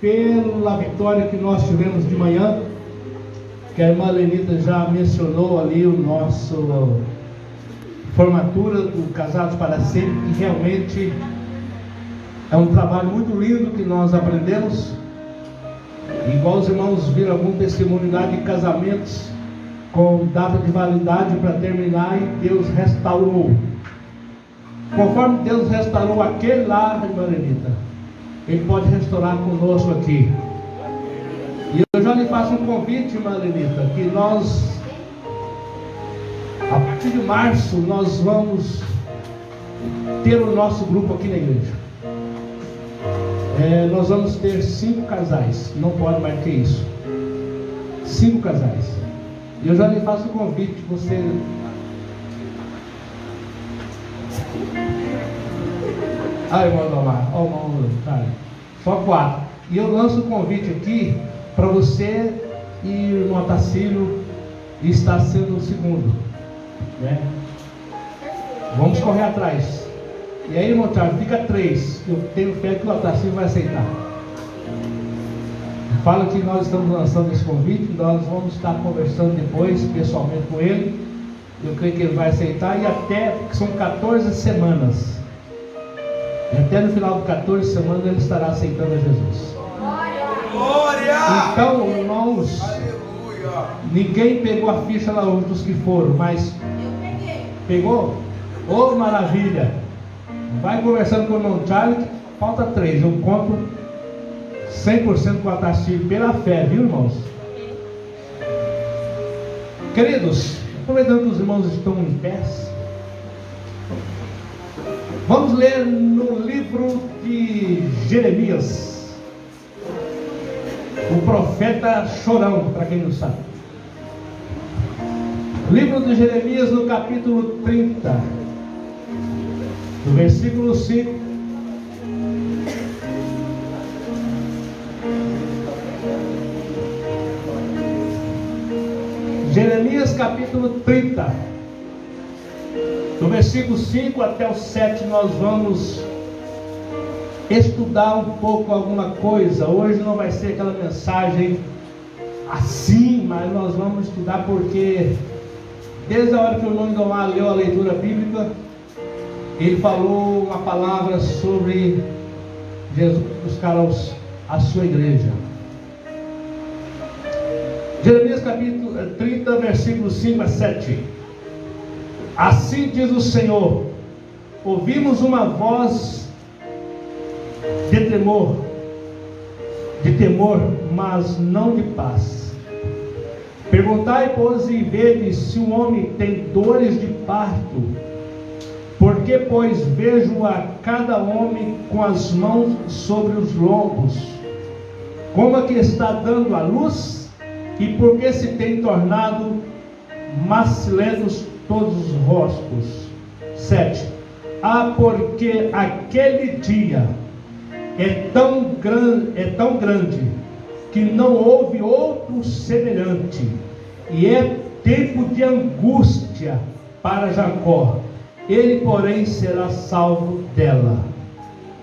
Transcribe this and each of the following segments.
pela vitória que nós tivemos de manhã, que a irmã Lenita já mencionou ali o nosso formatura do Casados para Sempre, que realmente é um trabalho muito lindo que nós aprendemos. Igual os irmãos viram algum testemunho lá de casamentos com data de validade para terminar, e Deus restaurou. Conforme Deus restaurou aquele lá, irmã Lenita, Ele pode restaurar conosco aqui. E eu já lhe faço um convite, irmã Lenita, que nós, a partir de março, nós vamos ter o nosso grupo aqui na igreja. Nós vamos ter 5 casais, não pode mais que isso. 5 casais. E eu já lhe faço o convite, você... irmão Domar, irmão Charles, só 4. E eu lanço o convite aqui para você e o irmão Tacílio estar sendo o segundo, né? Vamos correr atrás. E aí, irmão Charles, fica 3. Eu tenho fé que o Otacílio vai aceitar. Fala que nós estamos lançando esse convite. Nós vamos estar conversando depois, pessoalmente com ele. Eu creio que ele vai aceitar. E até, são 14 semanas. E até no final de 14 semanas ele estará aceitando a Jesus. Glória! Então, irmãos, aleluia! Ninguém pegou a ficha lá hoje dos que foram, mas eu peguei. Pegou? Oh, maravilha! Vai conversando com o irmão Charles, falta 3, eu conto 100% com a Tacílio pela fé, viu, irmãos? Queridos, aproveitando que os irmãos estão em pé, vamos ler no livro de Jeremias, o profeta chorão, para quem não sabe. Livro de Jeremias, no capítulo 30. No versículo 5, Jeremias capítulo 30, do versículo 5 até o 7, nós vamos estudar um pouco alguma coisa. Hoje não vai ser aquela mensagem assim, mas nós vamos estudar porque desde a hora que o irmão Domar leu a leitura bíblica, ele falou uma palavra sobre Jesus buscar a sua igreja. Jeremias capítulo 30, versículos 5 a 7. Assim diz o Senhor: ouvimos uma voz de temor, mas não de paz. Perguntai, pois, e vede se um homem tem dores de parto. Porque, pois, vejo a cada homem com as mãos sobre os lombos, como a que está dando à luz, e porque se tem tornado macilentos todos os rostos. 7. Porque aquele dia é tão grande que não houve outro semelhante, e é tempo de angústia para Jacó. Ele, porém, será salvo dela.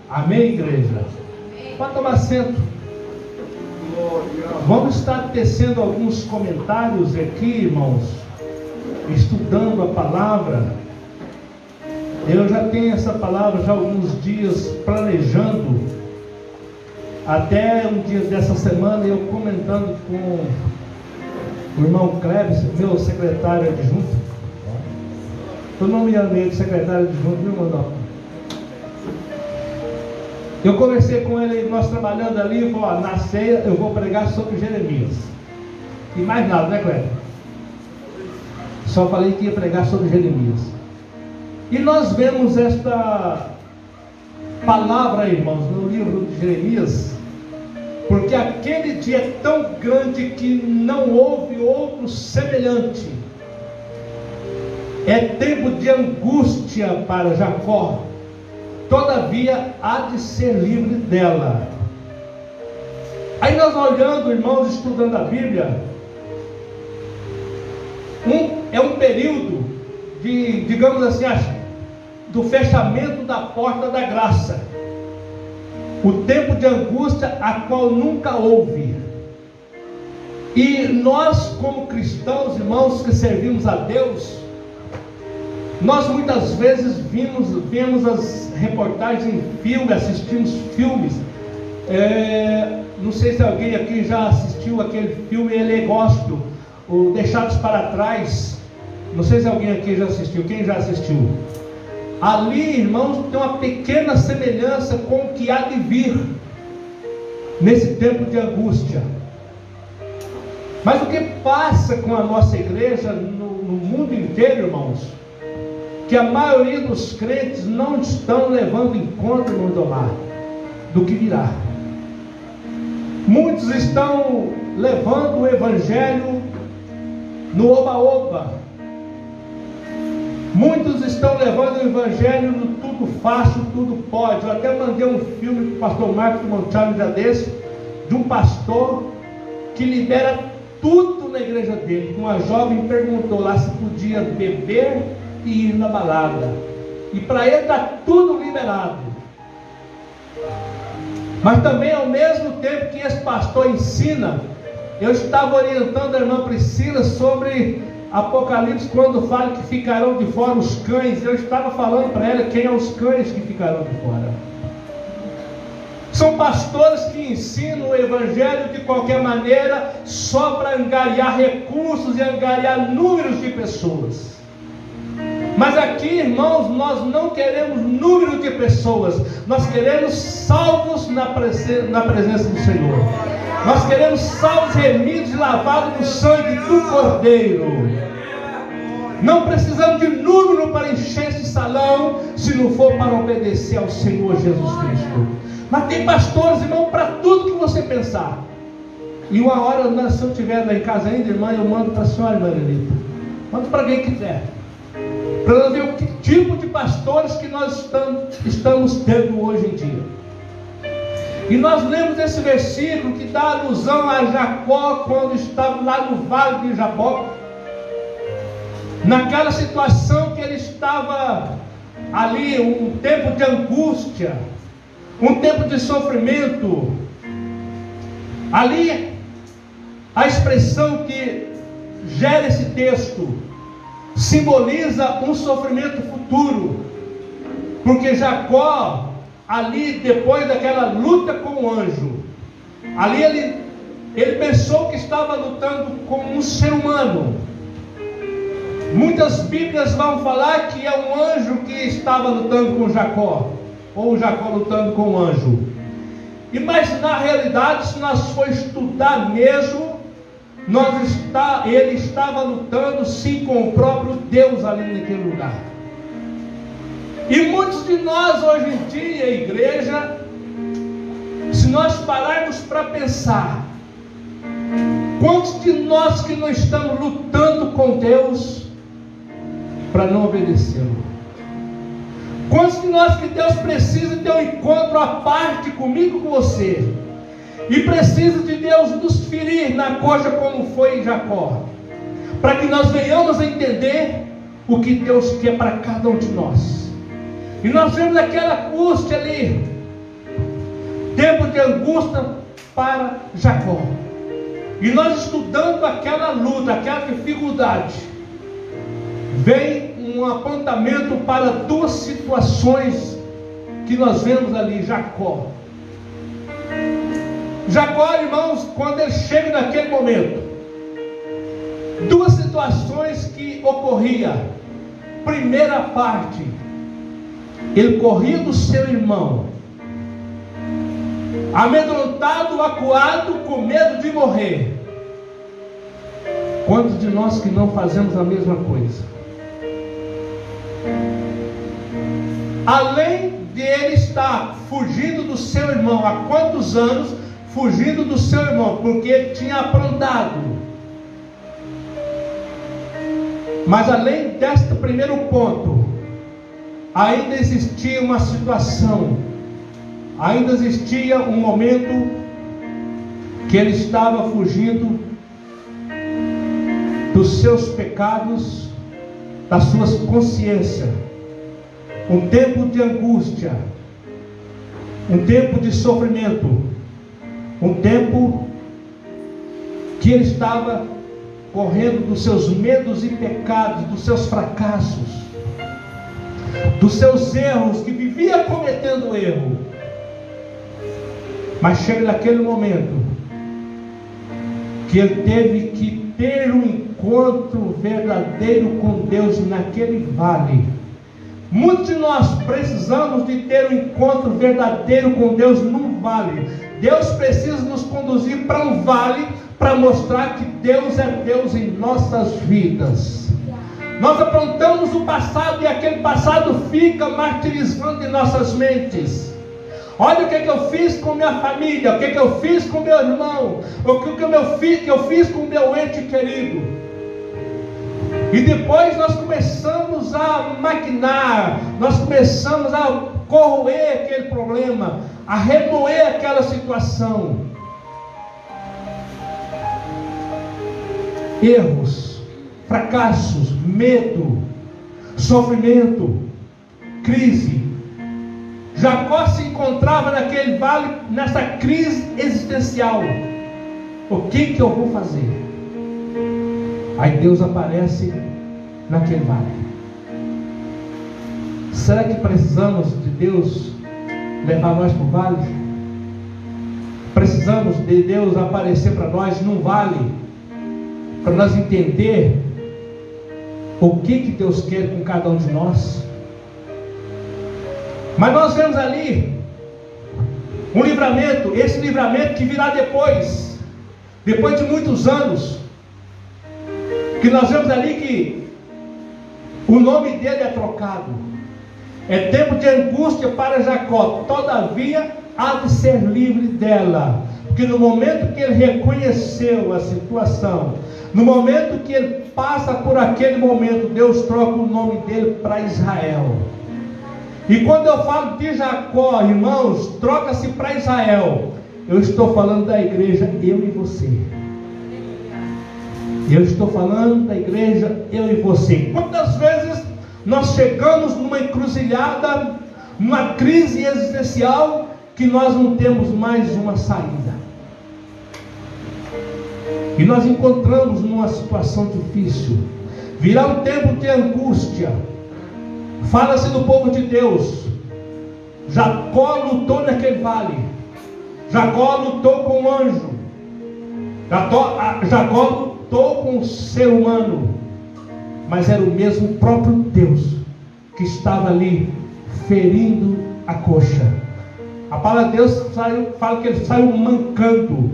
Amém, igreja? Amém. Pode tomar assento. Vamos estar tecendo alguns comentários aqui, irmãos, estudando a palavra. Eu já tenho essa palavra já há alguns dias planejando. Até um dia dessa semana eu comentando com o irmão Cleves, meu secretário adjunto. Eu não me amei de secretário adjunto, viu, irmão? Eu conversei com ele, nós trabalhando ali, e falou: na ceia eu vou pregar sobre Jeremias. E mais nada, né, Cleber? Só falei que ia pregar sobre Jeremias. E nós vemos esta palavra, irmãos, no livro de Jeremias, porque aquele dia é tão grande que não houve outro semelhante. É tempo de angústia para Jacó, todavia há de ser livre dela. Aí nós olhando, irmãos, estudando a Bíblia, é um período de, digamos assim, do fechamento da porta da graça. o tempo de angústia a qual nunca houve. E nós, como cristãos, irmãos que servimos a Deus, nós muitas vezes vemos as reportagens em filme, assistimos filmes. Não sei se alguém aqui já assistiu aquele filme Ele é Gospel, o Deixados para Trás. Não sei se alguém aqui já assistiu. Quem já assistiu? Ali, irmãos, tem uma pequena semelhança com o que há de vir nesse tempo de angústia. Mas o que passa com a nossa igreja no mundo inteiro, irmãos, que a maioria dos crentes não estão levando em conta, irmão Domar, do que virá. Muitos estão levando o evangelho no oba-oba. Muitos estão levando o evangelho no tudo fácil, tudo pode. Eu até mandei um filme para o pastor Marcos Montiano já desse, de um pastor que libera tudo na igreja dele. Uma jovem perguntou lá se podia beber e ir na balada, e para ele está tudo liberado. Mas também, ao mesmo tempo que esse pastor ensina, eu estava orientando a irmã Priscila sobre Apocalipse, quando fala que ficarão de fora os cães. Eu estava falando para ela quem são os cães que ficarão de fora. São pastores que ensinam o evangelho de qualquer maneira, só para angariar recursos e angariar números de pessoas. Mas aqui, irmãos, nós não queremos número de pessoas, nós queremos salvos na presença do Senhor. Nós queremos salvos, remidos e lavados no sangue do Cordeiro. Não precisamos de número para encher esse salão, se não for para obedecer ao Senhor Jesus Cristo. Mas tem pastores, irmão, para tudo que você pensar. E uma hora, se eu estiver lá em casa ainda, irmã, eu mando para a senhora, irmã Elita. Mando para quem quiser, para ver o que tipo de pastores que nós estamos tendo hoje em dia. E nós lemos esse versículo que dá alusão a Jacó, quando estava lá no vale de Jaboque, naquela situação que ele estava ali, um tempo de angústia, um tempo de sofrimento. Ali, a expressão que gera esse texto simboliza um sofrimento futuro, porque Jacó, ali, depois daquela luta com o anjo, ali ele pensou que estava lutando com um ser humano. Muitas Bíblias vão falar que é um anjo que estava lutando com Jacó, ou Jacó lutando com o anjo. Mas na realidade, se nós for estudar mesmo, ele estava lutando sim com o próprio Deus ali naquele lugar. E muitos de nós hoje em dia, igreja, se nós pararmos para pensar, quantos de nós que não estamos lutando com Deus para não obedecê-lo? Quantos de nós que Deus precisa ter um encontro à parte comigo, com você, e precisa de Deus nos ferir na coxa como foi em Jacó, para que nós venhamos a entender o que Deus quer para cada um de nós. E nós vemos aquela angústia ali, tempo de angústia para Jacó, e nós estudando aquela luta, aquela dificuldade, vem um apontamento para duas situações que nós vemos ali. Jacó, irmãos, quando ele chega naquele momento, duas situações que ocorriam. Primeira parte, ele corria do seu irmão, amedrontado, acuado, com medo de morrer. Quantos de nós que não fazemos a mesma coisa? Além de ele estar fugindo do seu irmão, há quantos anos fugindo do seu irmão, porque ele tinha aprontado. Mas além deste primeiro ponto, ainda existia uma situação, ainda existia um momento que ele estava fugindo dos seus pecados, das suas consciências. Um tempo de angústia, um tempo de sofrimento, um tempo que ele estava correndo dos seus medos e pecados, dos seus fracassos, dos seus erros, que vivia cometendo erro. Mas chega naquele momento que ele teve que ter um encontro verdadeiro com Deus naquele vale. Muitos de nós precisamos de ter um encontro verdadeiro com Deus num vale. Deus precisa nos conduzir para um vale, para mostrar que Deus é Deus em nossas vidas. Nós aprontamos o passado e aquele passado fica martirizando em nossas mentes. Olha o que eu fiz com minha família, o que eu fiz com meu irmão, o que eu fiz com meu ente querido. E depois nós começamos a maquinar, nós começamos a corroer aquele problema, a remoer aquela situação. Erros, fracassos, medo, sofrimento, crise. Jacó se encontrava naquele vale, nessa crise existencial. O que eu vou fazer? Aí Deus aparece naquele vale. Será que precisamos de Deus levar nós para o vale? Precisamos de Deus aparecer para nós num vale, para nós entender o que Deus quer com cada um de nós. Mas nós vemos ali um livramento, esse livramento que virá depois de muitos anos, que nós vemos ali que o nome dele é trocado. É tempo de angústia para Jacó, todavia há de ser livre dela, porque no momento que ele reconheceu a situação, no momento que ele passa por aquele momento, Deus troca o nome dele para Israel. E quando eu falo de Jacó, irmãos, troca-se para Israel, eu estou falando da igreja, eu e você. Eu estou falando da igreja, eu e você. Quantas vezes nós chegamos numa encruzilhada, numa crise existencial, que nós não temos mais uma saída. E nós encontramos numa situação difícil. Virá um tempo de angústia. Fala-se do povo de Deus. Jacó lutou naquele vale. Jacó lutou com o anjo. Jacó lutou com o ser humano. Mas era o mesmo próprio Deus que estava ali ferindo a coxa. A palavra de Deus fala que ele saiu mancando.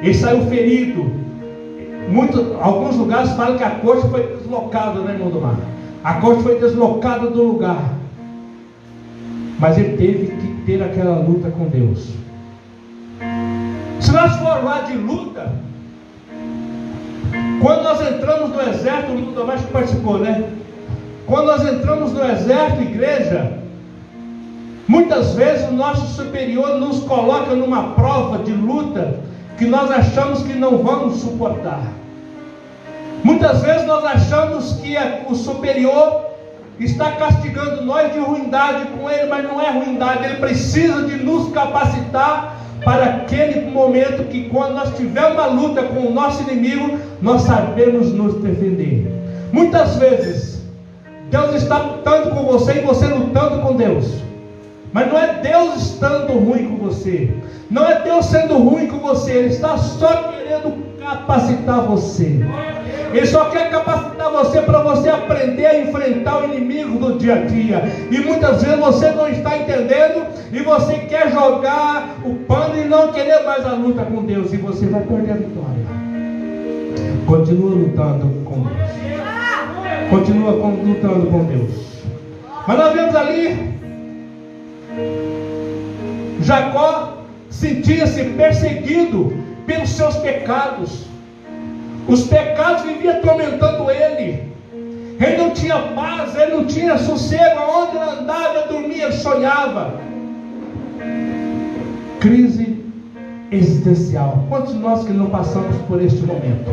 Ele saiu ferido. Alguns lugares falam que a coxa foi deslocada, né, irmão do mar? A coxa foi deslocada do lugar. Mas ele teve que ter aquela luta com Deus. Se nós formos lá de luta, quando nós entramos no exército, o irmão mais que participou, né? Quando nós entramos no exército, igreja, muitas vezes o nosso superior nos coloca numa prova de luta que nós achamos que não vamos suportar. Muitas vezes nós achamos que o superior está castigando nós de ruindade com ele, mas não é ruindade. Ele precisa de nos capacitar para aquele momento que, quando nós tivermos uma luta com o nosso inimigo, nós sabemos nos defender. Muitas vezes Deus está lutando com você e você lutando com Deus. Mas não é Deus estando ruim com você, não é Deus sendo ruim com você. Ele está só querendo capacitar você. Ele só quer capacitar você para você aprender a enfrentar o inimigo do dia a dia. E muitas vezes você não está entendendo, e você quer jogar o pano e não querer mais a luta com Deus, e você vai perder a vitória. Continua lutando com Deus. Continua lutando com Deus. Mas nós vemos ali, Jacó sentia-se perseguido pelos seus pecados. Os pecados viviam atormentando ele. Ele não tinha paz, ele não tinha sossego. Aonde ele andava, ele dormia, ele sonhava. Crise existencial. Quantos de nós que não passamos por este momento?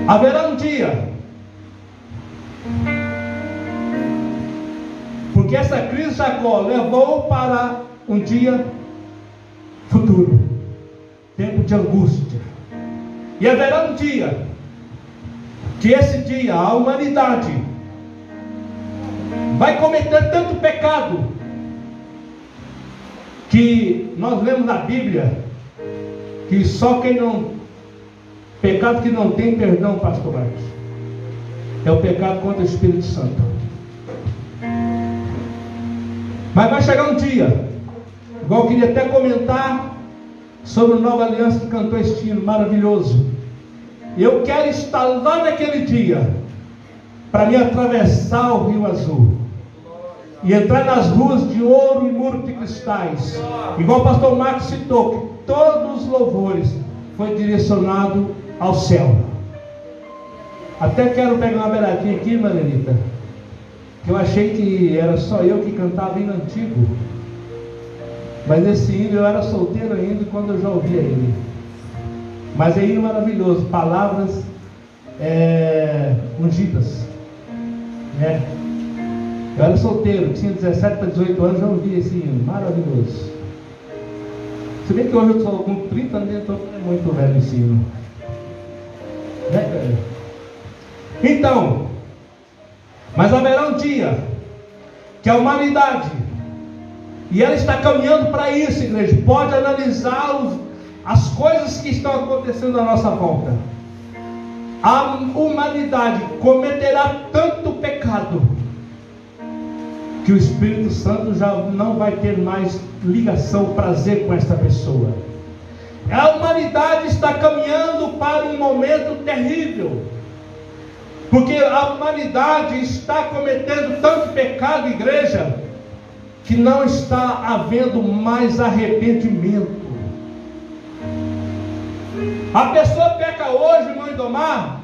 Haverá um dia, por Porque essa crise Jacó levou para um dia futuro, tempo de angústia. E haverá um dia, que esse dia a humanidade vai cometer tanto pecado, que nós lemos na Bíblia, que só quem não, pecado que não tem perdão, pastor Marcos, é o pecado contra o Espírito Santo. Mas vai chegar um dia, igual eu queria até comentar sobre o Nova Aliança que cantou este hino maravilhoso. Eu quero estar lá naquele dia, para me atravessar o Rio Azul e entrar nas ruas de ouro e muro de cristais, igual o pastor Marcos citou, que todos os louvores foi direcionado ao céu. Até quero pegar uma beiradinha aqui, Maranita, que eu achei que era só eu que cantava hino antigo, mas esse hino eu era solteiro ainda quando eu já ouvia ele. Mas é hino maravilhoso, palavras ungidas, né? Eu era solteiro, tinha 17 para 18 anos, já ouvi esse hino maravilhoso. Se bem que hoje eu estou com 30 anos, então é muito velho esse hino, né? Então, mas haverá um dia que a humanidade, e ela está caminhando para isso, igreja, pode analisar as coisas que estão acontecendo à nossa volta. A humanidade cometerá tanto pecado que o Espírito Santo já não vai ter mais ligação, prazer com esta pessoa. A humanidade está caminhando para um momento terrível, porque a humanidade está cometendo tanto pecado, igreja, que não está havendo mais arrependimento. A pessoa peca hoje, irmão Indomar,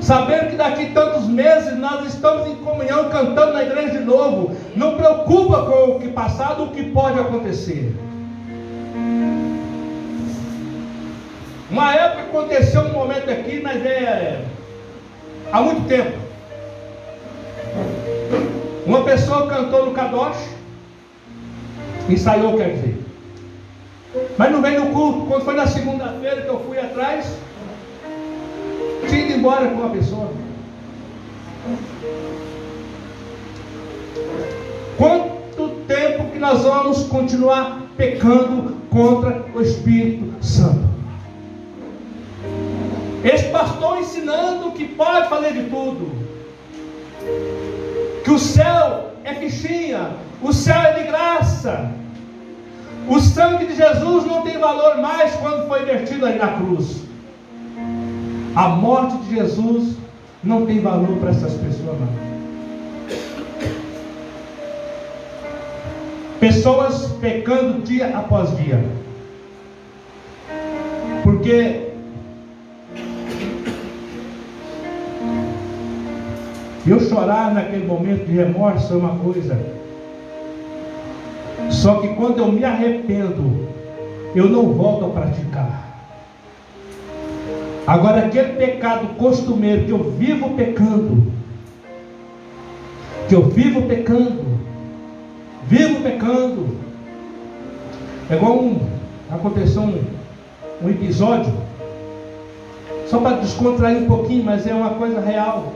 sabendo que daqui tantos meses nós estamos em comunhão, cantando na igreja de novo. Não preocupa com o que passado, o que pode acontecer. Uma época aconteceu um momento aqui, mas há muito tempo. Uma pessoa cantou no Kadosh, ensaiou, quer dizer, mas não veio no culto. Quando foi na segunda-feira que eu fui atrás, tinha ido embora com uma pessoa. Quanto tempo que nós vamos continuar pecando contra o Espírito Santo? Esse pastor ensinando que pode fazer de tudo, que o céu é fichinha, o céu é de graça, o sangue de Jesus não tem valor mais quando foi vertido aí na cruz. A morte de Jesus não tem valor para essas pessoas, não. Pessoas pecando dia após dia, porque eu chorar naquele momento de remorso é uma coisa, só que quando eu me arrependo, eu não volto a praticar. Agora, aquele pecado costumeiro que eu vivo pecando, é igual aconteceu um episódio, só para descontrair um pouquinho, mas é uma coisa real.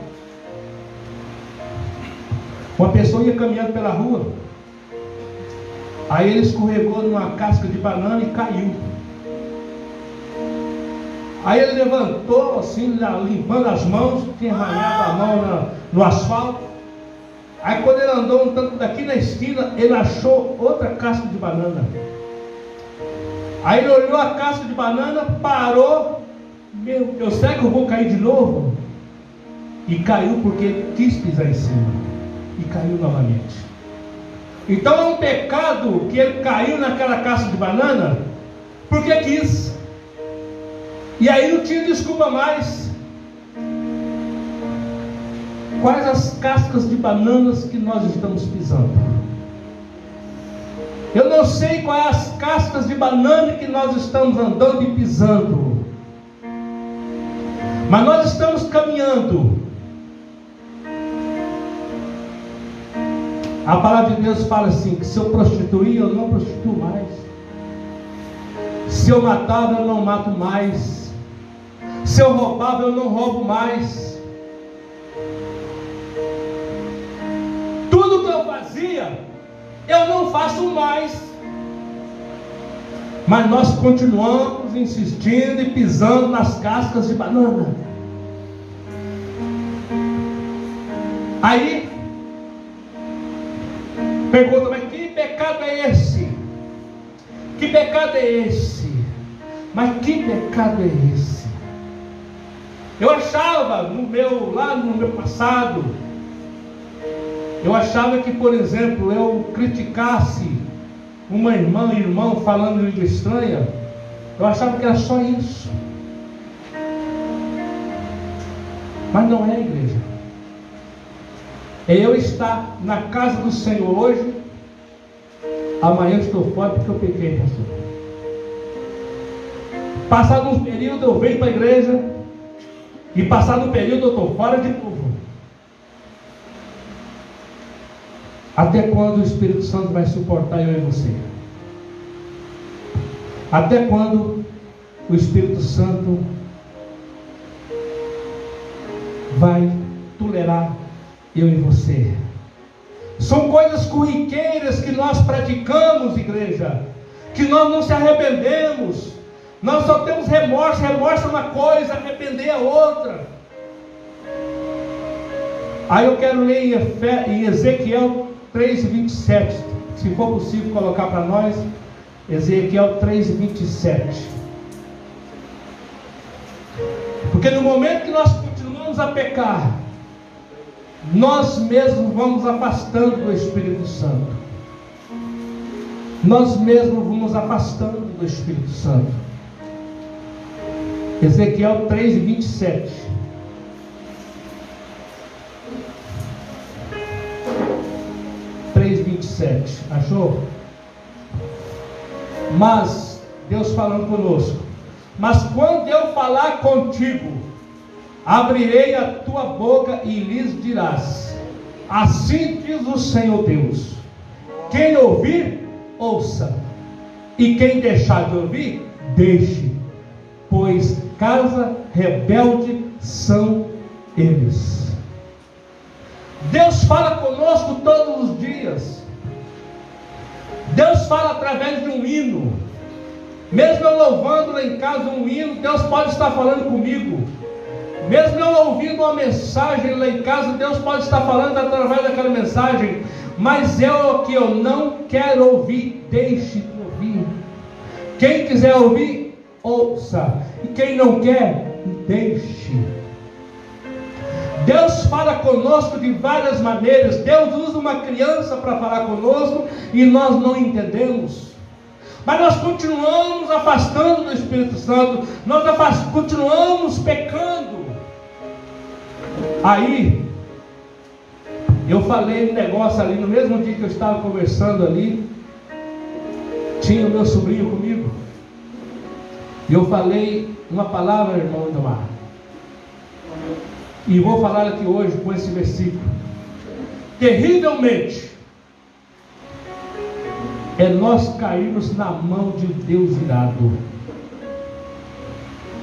Uma pessoa ia caminhando pela rua, aí ele escorregou numa casca de banana e caiu. Aí ele levantou assim, limpando as mãos, tinha arranhado a mão no asfalto. Aí quando ele andou um tanto daqui na esquina, ele achou outra casca de banana. Aí ele olhou a casca de banana, parou, meu Deus, será que eu vou cair de novo? E caiu porque ele quis pisar em cima. E caiu novamente. Então é um pecado que ele caiu naquela casca de banana porque quis. E aí não tinha desculpa mais. Quais as cascas de bananas que nós estamos pisando? Eu não sei quais as cascas de banana que nós estamos andando e pisando, mas nós estamos caminhando. A palavra de Deus fala assim, que se eu prostituir, eu não prostituo mais. Se eu matava, eu não mato mais. Se eu roubava, eu não roubo mais. Tudo que eu fazia, eu não faço mais. Mas nós continuamos insistindo e pisando nas cascas de banana. Aí pergunta, mas que pecado é esse? Que pecado é esse? Mas que pecado é esse? Eu achava lá no meu passado, eu achava que, por exemplo, eu criticasse uma irmã e irmão falando língua estranha, eu achava que era só isso. Mas não é, igreja. É eu estar na casa do Senhor hoje, amanhã eu estou fora porque eu pequei, pastor. Passado um período eu venho para a igreja, e passado um período eu estou fora de novo. Até quando o Espírito Santo vai suportar eu e você? Até quando o Espírito Santo vai tolerar eu e você? São coisas corriqueiras que nós praticamos, igreja, que nós não se arrependemos. Nós só temos remorso. Remorso é uma coisa, arrepender é outra. Aí eu quero ler em Ezequiel 3:27, se for possível colocar para nós, Ezequiel 3:27. Porque no momento que nós continuamos a pecar, nós mesmos vamos afastando do Espírito Santo. Nós mesmos vamos afastando do Espírito Santo. Ezequiel 3:27. Achou? Mas Deus falando conosco, mas quando eu falar contigo, abrirei a tua boca e lhes dirás: assim diz o Senhor Deus. Quem ouvir, ouça, e quem deixar de ouvir, deixe, pois casa rebelde são eles. Deus fala conosco todos os dias. Deus fala através de um hino. Mesmo eu louvando lá em casa um hino, Deus pode estar falando comigo. Mesmo eu ouvindo uma mensagem lá em casa, Deus pode estar falando através daquela mensagem. Mas é o que eu não quero ouvir, deixe de ouvir. Quem quiser ouvir, ouça. E quem não quer, deixe. Deus fala conosco de várias maneiras. Deus usa uma criança para falar conosco e nós não entendemos. Mas nós continuamos afastando do Espírito Santo. Nós continuamos pecando. Aí eu falei um negócio ali, no mesmo dia que eu estava conversando ali, tinha o meu sobrinho comigo, e eu falei uma palavra, irmão Itamar, e vou falar aqui hoje com esse versículo. Terrivelmente é nós cairmos na mão de Deus irado.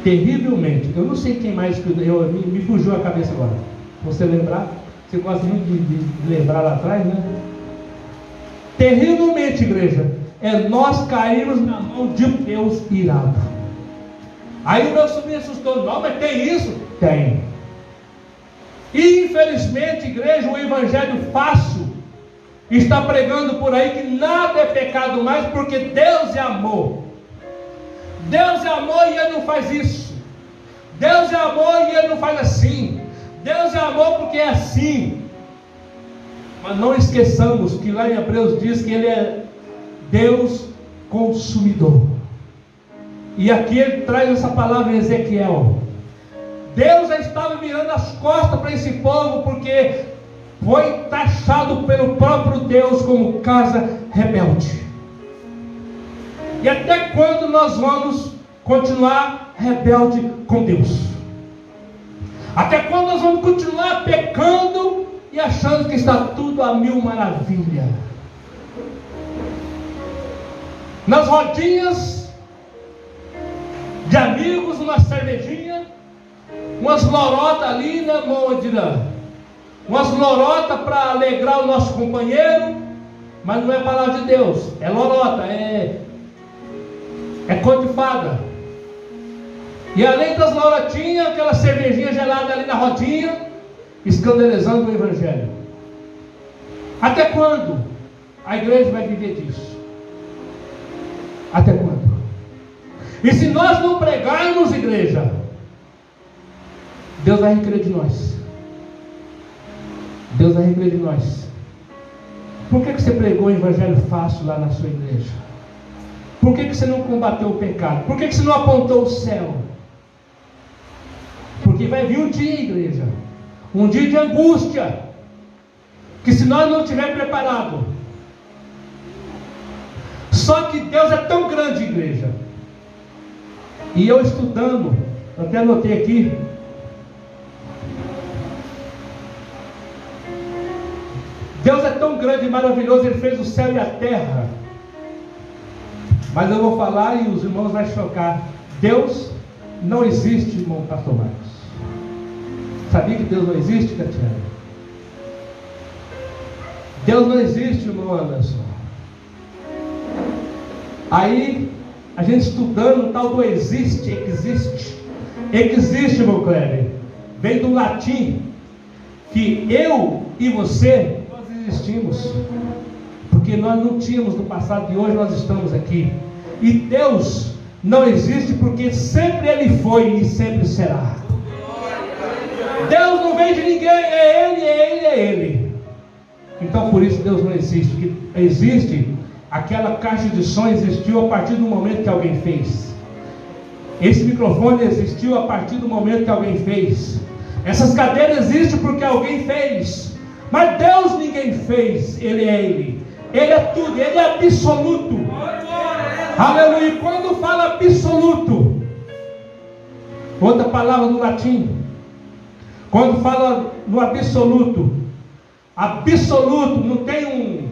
Terrivelmente. Eu não sei quem mais que me fugiu a cabeça agora. Você lembrar? Você gosta muito de lembrar lá atrás, né? Terrivelmente, igreja, é nós cairmos na mão de Deus irado. Aí o meu sobrinho assustou. Não, mas tem isso? Tem. E infelizmente, igreja, o evangelho fácil está pregando por aí que nada é pecado mais, porque Deus é amor. Deus é amor e Ele não faz isso. Deus é amor e Ele não faz assim. Deus é amor porque é assim. Mas não esqueçamos que lá em Hebreus diz que Ele é Deus consumidor. E aqui Ele traz essa palavra em Ezequiel. Deus já estava virando as costas para esse povo, porque foi taxado pelo próprio Deus como casa rebelde. E até quando nós vamos continuar rebelde com Deus? Até quando nós vamos continuar pecando e achando que está tudo a mil maravilha. Nas rodinhas de amigos, uma cervejinha, umas lorotas ali, né, Mondira? Umas lorotas para alegrar o nosso companheiro, mas não é palavra de Deus, é lorota, é cor de fada. E além das lorotinhas, aquela cervejinha gelada ali na rodinha, escandalizando o Evangelho. Até quando a igreja vai viver disso? Até quando? E se nós não pregarmos, igreja, Deus vai requerer de nós. Deus vai requerer de nós. Por que você pregou o Evangelho fácil lá na sua igreja? Por que você não combateu o pecado? Por que você não apontou o céu? Porque vai vir um dia, igreja, um dia de angústia, que se nós não estivermos preparados. Só que Deus é tão grande, igreja. E eu estudando, até anotei aqui, Deus é tão grande e maravilhoso, Ele fez o céu e a terra. Mas eu vou falar e os irmãos vão chocar. Deus não existe, irmão pastor Marcos. Sabia que Deus não existe, Catiana? Deus não existe, irmão Anderson. Aí, a gente estudando o tal do existe, irmão Cléber, vem do latim, que eu e você, nós existimos, porque nós não tínhamos no passado e hoje nós estamos aqui. E Deus não existe porque sempre Ele foi e sempre será. Deus não vem de ninguém, é Ele, é Ele, é Ele. Então por isso Deus não existe. Porque existe, aquela caixa de som existiu a partir do momento que alguém fez. Esse microfone existiu a partir do momento que alguém fez. Essas cadeiras existem porque alguém fez. Mas Deus ninguém fez, Ele é Ele. Ele é tudo, Ele é absoluto. Aleluia. E quando fala absoluto, outra palavra no latim, quando fala no absoluto, absoluto, não tem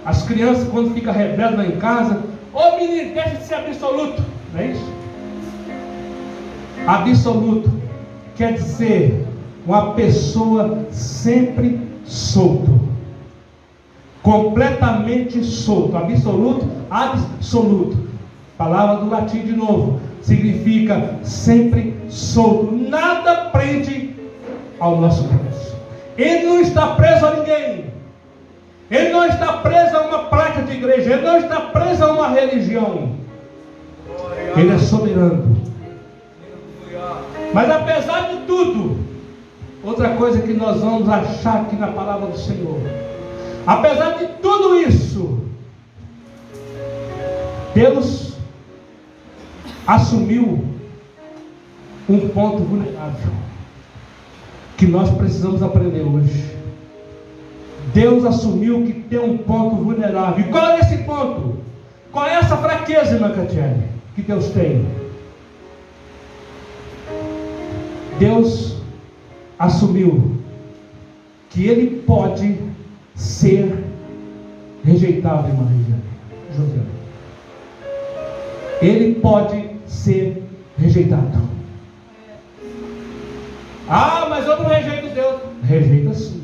as crianças quando ficam rebeldes lá em casa, ô menino, deixa de ser absoluto, não é isso? Absoluto quer dizer uma pessoa sempre solto, completamente solto. Absoluto, absoluto, palavra do latim de novo, significa sempre solto, nada prende ao nosso Deus. Ele não está preso a ninguém, Ele não está preso a uma placa de igreja, Ele não está preso a uma religião, Ele é soberano. Mas apesar de tudo, outra coisa que nós vamos achar aqui na palavra do Senhor, apesar de tudo isso, Deus assumiu um ponto vulnerável que nós precisamos aprender hoje. Deus assumiu que tem um ponto vulnerável. E qual é esse ponto? Qual é essa fraqueza, irmã Catiane, que Deus tem? Deus assumiu que Ele pode ser rejeitado, irmã José. Ele pode ser rejeitado. Ah, mas eu não rejeito Deus. Rejeita sim.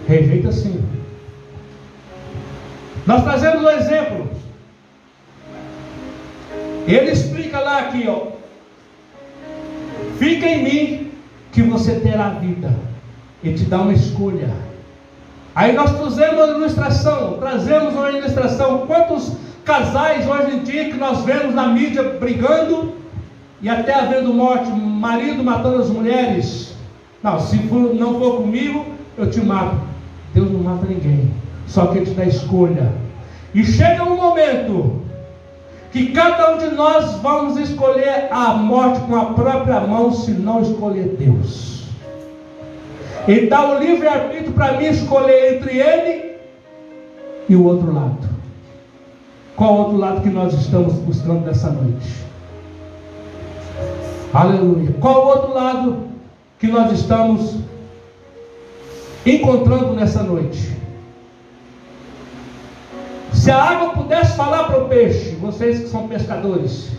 Rejeita sim. Nós trazemos um exemplo. Ele explica lá aqui, ó. Fica em mim que você terá vida. E te dá uma escolha. Aí nós trazemos uma ilustração. Quantos casais hoje em dia que nós vemos na mídia brigando e até havendo morte, marido matando as mulheres. Não, se não for comigo, eu te mato. Deus não mata ninguém, só que Ele te dá escolha. E chega um momento que cada um de nós vamos escolher a morte com a própria mão, se não escolher Deus. Ele dá o livre-arbítrio para mim escolher entre Ele e o outro lado. Qual o outro lado que nós estamos buscando nessa noite? Aleluia. Qual o outro lado que nós estamos encontrando nessa noite. Se a água pudesse falar para o peixe, vocês que são pescadores,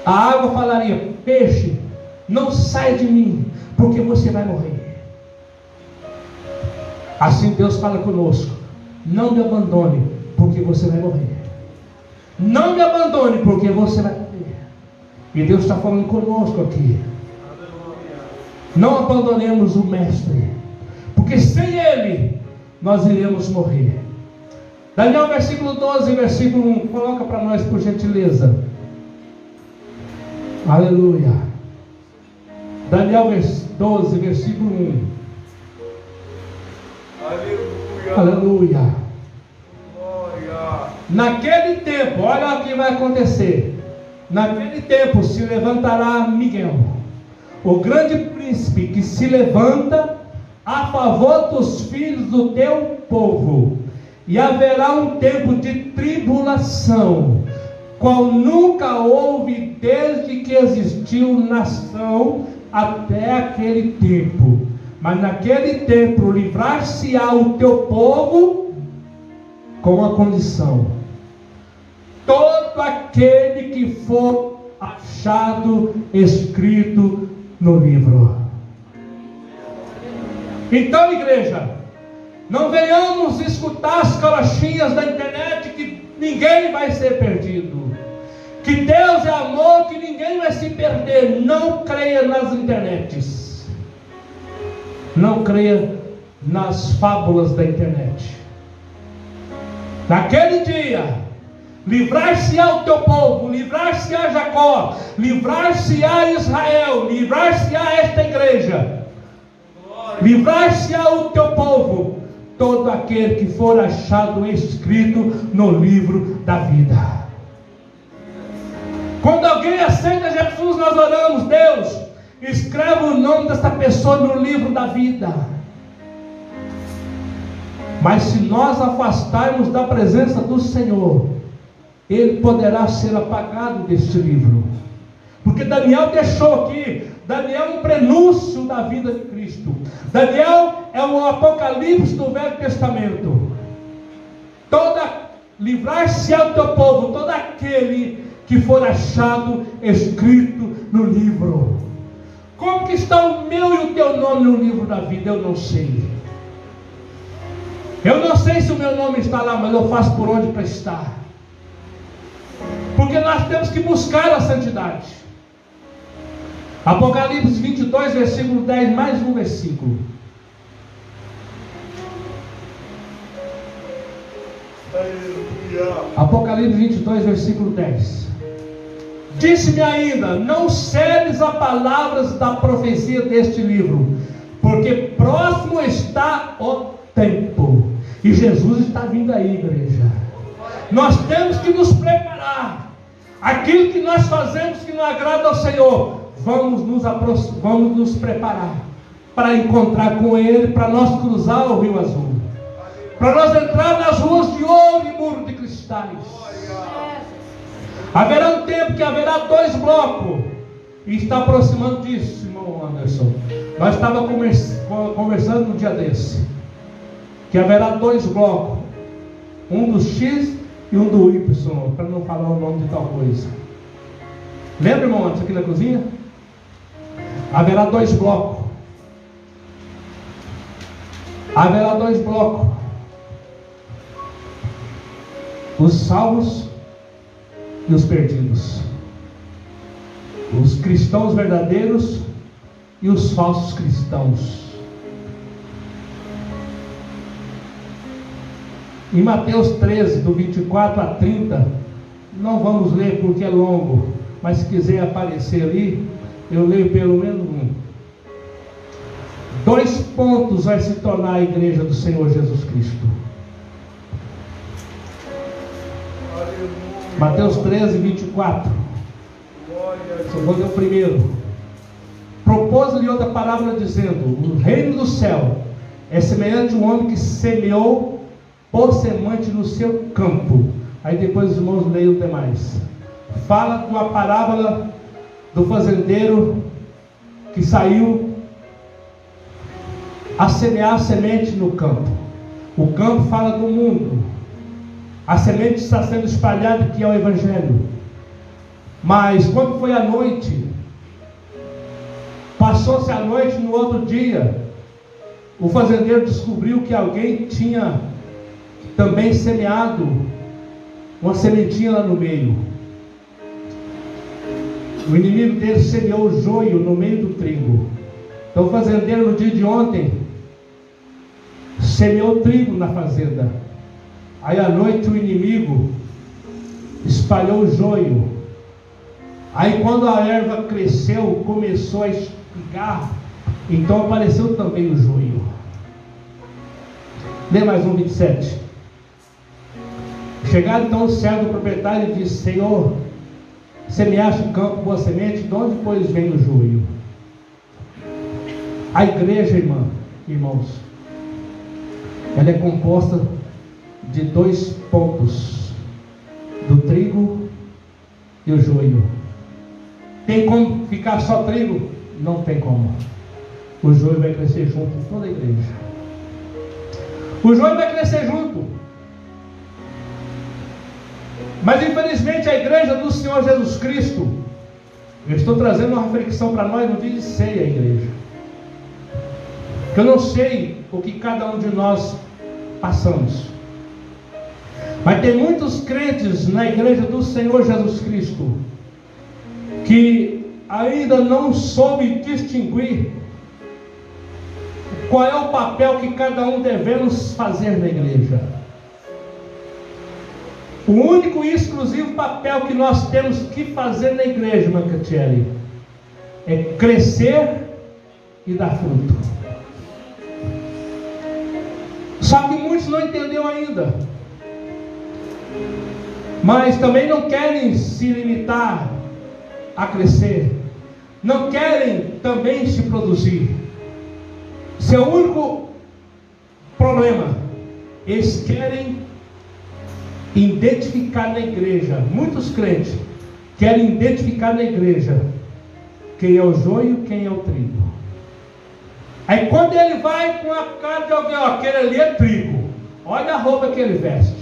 a água falaria: peixe, não sai de mim, porque você vai morrer. Assim Deus fala conosco: não me abandone, porque você vai morrer. Não me abandone, porque você vai morrer. E Deus está falando conosco aqui. Não abandonemos o Mestre, porque sem Ele nós iremos morrer. Daniel versículo 12, versículo 1, coloca para nós por gentileza. Aleluia. Daniel 12, versículo 1. Aleluia. Aleluia. Glória. Naquele tempo, olha o que vai acontecer. Naquele tempo se levantará Miguel, o grande príncipe que se levanta a favor dos filhos do teu povo. E haverá um tempo de tribulação, qual nunca houve desde que existiu nação até aquele tempo. Mas naquele tempo livrar-se-á o teu povo com a condição: todo aquele que for achado escrito no livro. Então, igreja, não venhamos escutar as carochinhas da internet que ninguém vai ser perdido, que Deus é amor, que ninguém vai se perder. Não creia nas internets, não creia nas fábulas da internet. Naquele dia, livrar-se-á o teu povo, livrar-se-á Jacó, livrar-se-á Israel, livrar-se-á esta igreja, livrar-se-á o teu povo, todo aquele que for achado escrito no livro da vida. Quando alguém aceita Jesus, nós oramos: Deus, escreve o nome dessa pessoa no livro da vida. Mas se nós afastarmos da presença do Senhor, ele poderá ser apagado deste livro. Porque Daniel deixou aqui, Daniel é um prenúncio da vida de Cristo. Daniel é o Apocalipse do Velho Testamento. Livrar-se ao teu povo, todo aquele que for achado escrito no livro. Como que está o meu e o teu nome no livro da vida? Eu não sei. Eu não sei se o meu nome está lá, mas eu faço por onde para estar. Porque nós temos que buscar a santidade. Apocalipse 22, versículo 10, mais um versículo. Apocalipse 22, versículo 10. Disse-me ainda: não cedes a palavras da profecia deste livro, porque próximo está o tempo. E Jesus está vindo aí, igreja. Nós temos que nos preparar. Aquilo que nós fazemos que não agrada ao Senhor, vamos nos preparar para encontrar com Ele, para nós cruzar o Rio Azul, para nós entrar nas ruas de ouro e muro de cristais. Haverá um tempo que haverá 2 blocos, e está aproximando disso, irmão Anderson. Nós estávamos conversando no dia desse, que haverá 2 blocos, um do X e um do Y, para não falar o nome de tal coisa. Lembra, irmão Anderson, aqui na cozinha? Haverá 2 blocos. Haverá 2 blocos. Os salvos e os perdidos. Os cristãos verdadeiros e os falsos cristãos. Em Mateus 13, do 24 a 30, não vamos ler porque é longo, mas se quiser aparecer ali, eu leio pelo menos um. 2 pontos vai se tornar a igreja do Senhor Jesus Cristo. Mateus 13, 24. Só vou ler o primeiro. Propôs-lhe outra parábola dizendo: o reino do céu é semelhante a um homem que semeou por semente no seu campo. Aí depois os irmãos leiam o demais. Fala de uma parábola do fazendeiro que saiu a semear a semente no campo. O campo fala do mundo. A semente está sendo espalhada, que é o Evangelho. Mas quando foi a noite, passou-se a noite, no outro dia, o fazendeiro descobriu que alguém tinha também semeado uma sementinha lá no meio. O inimigo dele semeou o joio no meio do trigo. Então o fazendeiro, no dia de ontem, semeou trigo na fazenda. Aí à noite o inimigo espalhou o joio. Aí quando a erva cresceu, começou a espigar, então apareceu também o joio. Lê mais 27. Chegado então o servo do proprietário e disse: Senhor, semeaste o campo boa semente, de onde pois vem o joio? A igreja, irmãos, ela é composta de 2 pontos: do trigo e o joio. Tem como ficar só trigo? Não tem como. O joio vai crescer junto com toda a igreja. O joio vai crescer junto. Mas infelizmente a igreja do Senhor Jesus Cristo, eu estou trazendo uma reflexão para nós no dia de ceia, igreja. Que eu não sei o que cada um de nós passamos. Mas tem muitos crentes na igreja do Senhor Jesus Cristo que ainda não soube distinguir qual é o papel que cada um devemos fazer na igreja. O único e exclusivo papel que nós temos que fazer na igreja, irmã Catiele, é crescer e dar fruto. Só que muitos não entenderam ainda, mas também não querem se limitar a crescer, não querem também se produzir. Seu único problema, eles querem identificar na igreja. Muitos crentes querem identificar na igreja quem é o joio, quem é o trigo. Aí quando ele vai com a cara de alguém, ó, aquele ali é trigo, olha a roupa que ele veste,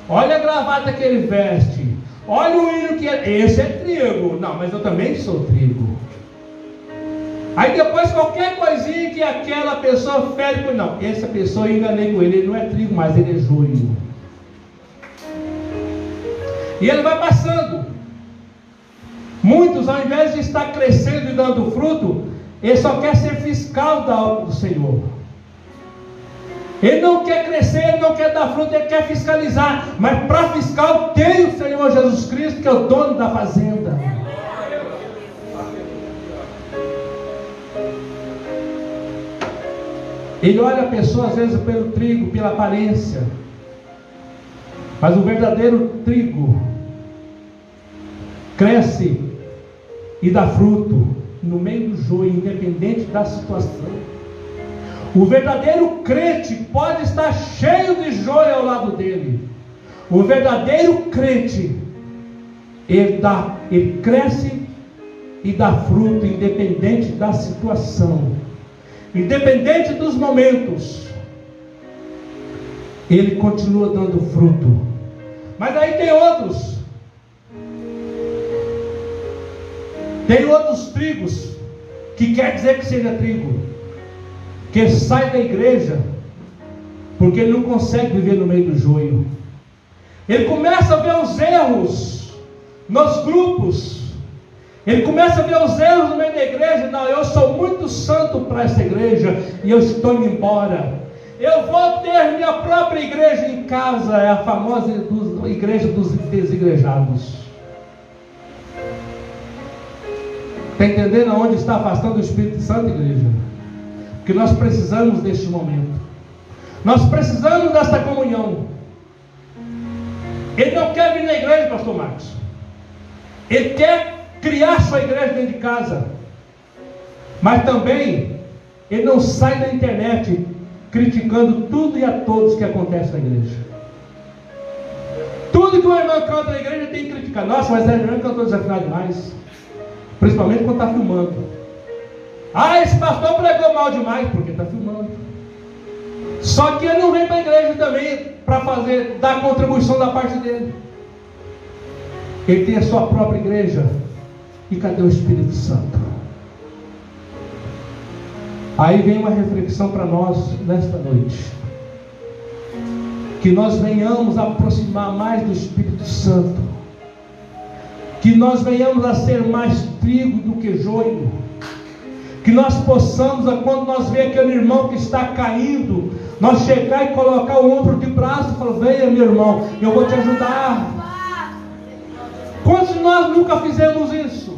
olha a gravata que ele veste, olha o hino que ele... esse é trigo. Não, mas eu também sou trigo. Aí depois qualquer coisinha que aquela pessoa fere com... não, essa pessoa eu enganei com ele não é trigo, mas ele é joio. E ele vai passando. Muitos, ao invés de estar crescendo e dando fruto, ele só quer ser fiscal da obra do Senhor. Ele não quer crescer, ele não quer dar fruto, ele quer fiscalizar. Mas para fiscal tem o Senhor Jesus Cristo, que é o dono da fazenda. Ele olha a pessoa às vezes pelo trigo, pela aparência. Mas o verdadeiro trigo cresce e dá fruto no meio do joio, independente da situação. O verdadeiro crente pode estar cheio de joio ao lado dele. O verdadeiro crente, ele cresce e dá fruto, independente da situação, independente dos momentos. Ele continua dando fruto. Mas aí tem outros trigos, que quer dizer que seja trigo, que sai da igreja porque ele não consegue viver no meio do joio. Ele começa a ver os erros nos grupos, ele começa a ver os erros no meio da igreja. Não, eu sou muito santo para essa igreja e eu estou indo embora. Eu vou ter minha própria igreja em casa. É a famosa igreja dos desigrejados. Está entendendo aonde está afastando o Espírito Santo, igreja? Porque nós precisamos deste momento. Nós precisamos dessa comunhão. Ele não quer vir na igreja, pastor Marcos. Ele quer criar sua igreja dentro de casa. Mas também, ele não sai da internet criticando tudo e a todos que acontece na igreja. Tudo que o irmão canta na igreja tem que criticar. Nossa, mas a irmã cantou desafinado demais. Principalmente quando está filmando. Ah, esse pastor pregou mal demais, porque está filmando. Só que ele não vem para a igreja também para dar contribuição da parte dele. Ele tem a sua própria igreja. E cadê o Espírito Santo? Aí vem uma reflexão para nós nesta noite. Que nós venhamos aproximar mais do Espírito Santo. Que nós venhamos a ser mais trigo do que joio. Que nós possamos, quando nós vemos aquele irmão que está caindo, nós chegar e colocar o ombro de braço e falar: venha, meu irmão, eu vou te ajudar. Quantos de nós nunca fizemos isso?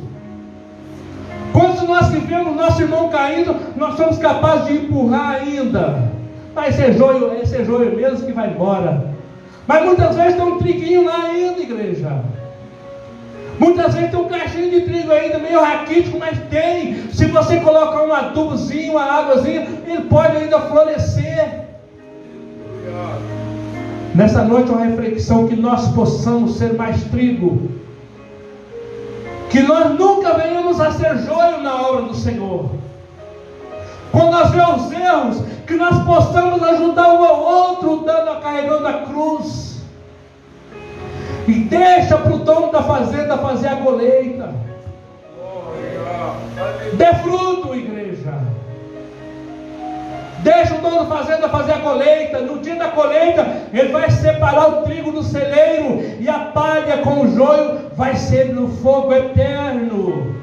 Quantos de nós que vemos nosso irmão caindo, nós somos capazes de empurrar ainda? Mas esse é joio mesmo que vai embora. Mas muitas vezes tem um triguinho lá ainda, igreja. Muitas vezes tem um cachinho de trigo ainda, meio raquítico, mas tem. Se você colocar um adubozinho, uma águazinha, ele pode ainda florescer. Nessa noite uma reflexão, que nós possamos ser mais trigo. Que nós nunca venhamos a ser joio na obra do Senhor. Quando nós vemos os erros, que nós possamos ajudar um ao outro, carregando a cruz. E deixa para o dono da fazenda fazer a colheita. Dê fruto, igreja. Deixa o dono da fazenda fazer a colheita. No dia da colheita, ele vai separar o trigo do celeiro, e a palha com o joio vai ser no fogo eterno.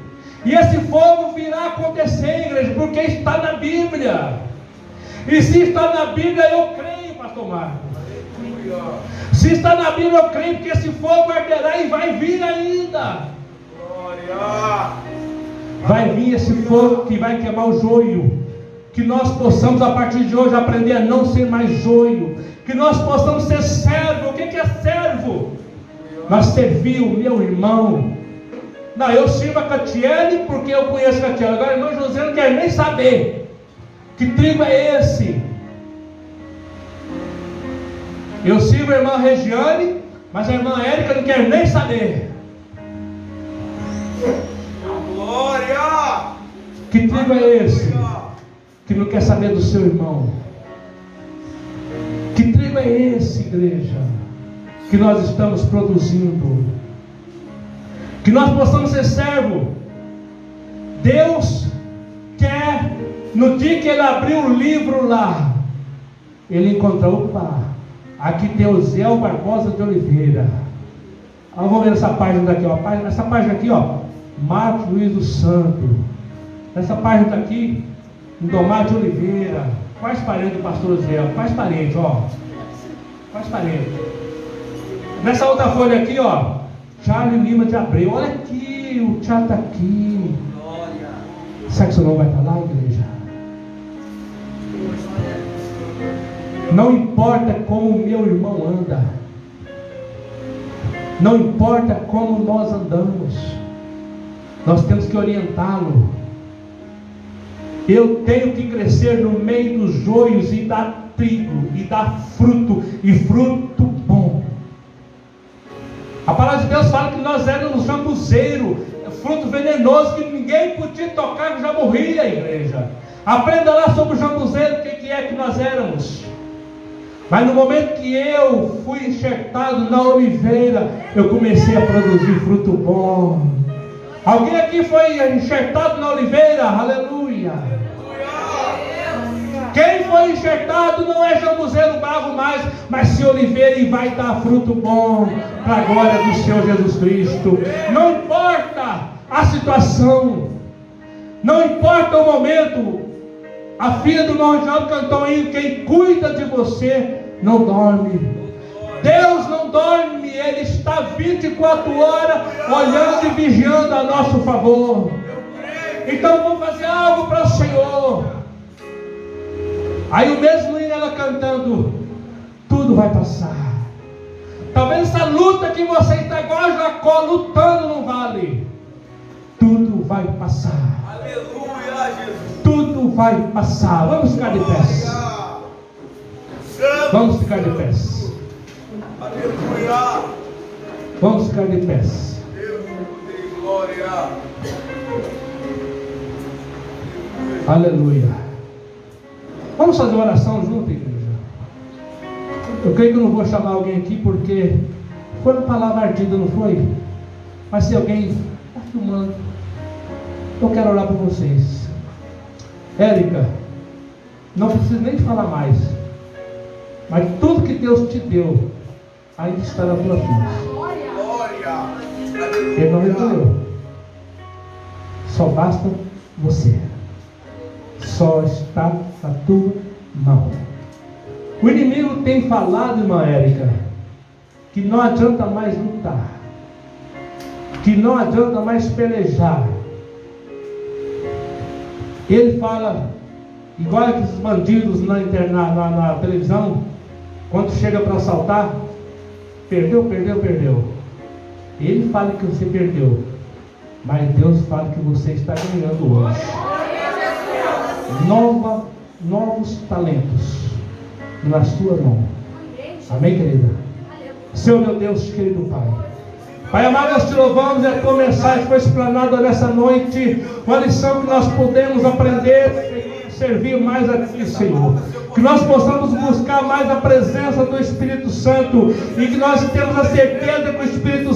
E esse fogo virá acontecer, igreja, porque está na Bíblia. E se está na Bíblia, eu creio, pastor Marcos. Se está na Bíblia, eu creio que esse fogo arderá e vai vir ainda. Vai vir esse fogo que vai queimar o joio. Que nós possamos, a partir de hoje, aprender a não ser mais joio. Que nós possamos ser servo. O que é servo? Nós servir o meu irmão. Não, eu sirvo a Catiele porque eu conheço a Catiele. Agora o irmão José não quer nem saber. Que trigo é esse? Eu sirvo a irmã Regiane, mas a irmã Érica não quer nem saber. Glória! Que trigo é esse? Que não quer saber do seu irmão. Que trigo é esse, igreja, que nós estamos produzindo? Que nós possamos ser servo. Deus quer, no dia que ele abriu o livro lá, ele encontrou, opa, aqui tem o Zé Barbosa de Oliveira. Vamos ver essa página daqui, ó. Essa página aqui, ó, Marcos Luiz dos Santos. Essa página daqui, Indomar de Oliveira. Quais parentes do pastor Zé? Quais parentes, ó? Quais parentes? Nessa outra folha aqui, ó, Charlie Lima de Abreu. Olha aqui, o Tiago está aqui. Será que seu nome vai estar lá, igreja? Não importa como o meu irmão anda. Não importa como nós andamos. Nós temos que orientá-lo. Eu tenho que crescer no meio dos joios e dar trigo, e dar fruto, e fruto bom. A palavra de Deus fala que nós éramos jambuzeiro, fruto venenoso que ninguém podia tocar, que já morria, igreja. Aprenda lá sobre o jambuzeiro, o que é que nós éramos. Mas no momento que eu fui enxertado na oliveira, eu comecei a produzir fruto bom. Alguém aqui foi enxertado na oliveira? Aleluia! Quem foi enxertado não é jambuzeiro bravo mais, mas se oliveira, e vai dar fruto bom para a glória do Senhor Jesus Cristo. Não importa a situação, não importa o momento. A filha do irmão Reginaldo cantou aí: quem cuida de você não dorme. Deus não dorme, Ele está 24 horas olhando e vigiando a nosso favor. Então vamos fazer algo para o Senhor. Aí o mesmo hino, ela cantando: tudo vai passar. Talvez essa luta que você está igual a Jacó, lutando no vale, tudo vai passar. Aleluia, Jesus. Tudo vai passar. Vamos ficar de pé. Vamos ficar de pé. Aleluia. Vamos ficar de pé. Deus te glória. Aleluia. Vamos fazer oração junto, igreja. Eu creio que eu não vou chamar alguém aqui porque foi uma palavra ardida, não foi? Mas se alguém está filmando, eu quero orar por vocês. Érica, não preciso nem te falar mais, mas tudo que Deus te deu ainda está na tua vida. Ele não recolheu. Só basta você. Só está na tua mão. O inimigo tem falado, irmã Érica, que não adianta mais lutar, que não adianta mais pelejar. Ele fala, igual aqueles bandidos na televisão, quando chega para assaltar, perdeu. Ele fala que você perdeu, mas Deus fala que você está ganhando hoje. Novos talentos na sua mão. Amém, querida? Senhor meu Deus, querido Pai. Pai amado, nós te louvamos e a tua mensagem foi explanada nessa noite. Uma lição que nós podemos aprender, servir mais a Ti, Senhor. Que nós possamos buscar mais a presença do Espírito Santo e que nós temos a certeza que o Espírito Santo